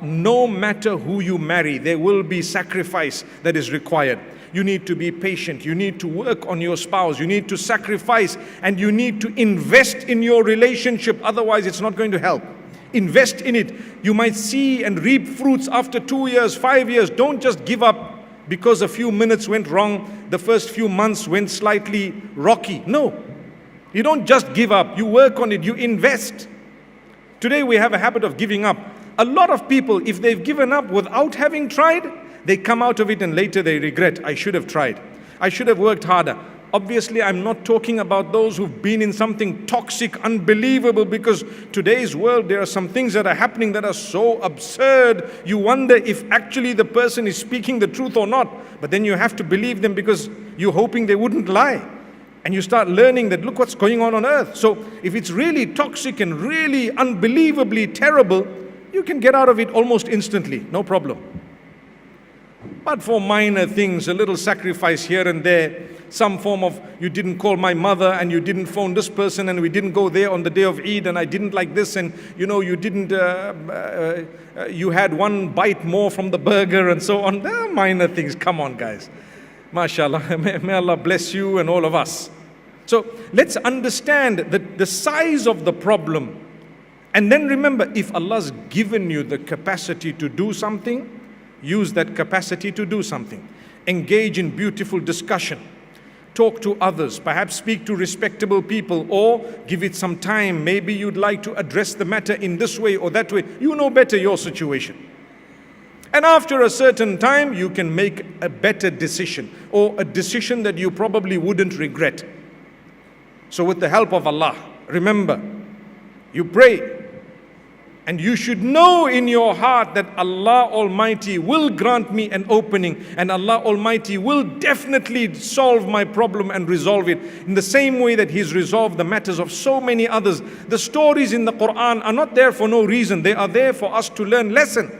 No matter who you marry, there will be sacrifice that is required. You need to be patient. You need to work on your spouse. You need to sacrifice, and you need to invest in your relationship. Otherwise, it's not going to help. Invest in it. You might see and reap fruits after 2 years, 5 years. Don't just give up because a few minutes went wrong. The first few months went slightly rocky. No. You don't just give up. You work on it. You invest. Today we have a habit of giving up. A lot of people, if they've given up without having tried, they come out of it and later they regret, I should have tried. I should have worked harder. Obviously, I'm not talking about those who've been in something toxic, unbelievable, because today's world, there are some things that are happening that are so absurd. You wonder if actually the person is speaking the truth or not. But then you have to believe them because you're hoping they wouldn't lie. And you start learning that look what's going on earth. So if it's really toxic and really unbelievably terrible, you can get out of it almost instantly, no problem. But for minor things, a little sacrifice here and there, some form of, you didn't call my mother and you didn't phone this person and we didn't go there on the day of Eid and I didn't like this and you didn't, you had one bite more from the burger and so on. They're minor things. Come on, guys. MashaAllah, may Allah bless you and all of us. So let's understand the size of the problem. And then remember, if Allah's given you the capacity to do something, use that capacity to do something. Engage in beautiful discussion. Talk to others. Perhaps speak to respectable people or give it some time. Maybe you'd like to address the matter in this way or that way. You know better your situation. And after a certain time, you can make a better decision or a decision that you probably wouldn't regret. So with the help of Allah, remember, you pray. And you should know in your heart that Allah Almighty will grant me an opening and Allah Almighty will definitely solve my problem and resolve it in the same way that He's resolved the matters of so many others. The stories in the Quran are not there for no reason. They are there for us to learn lesson.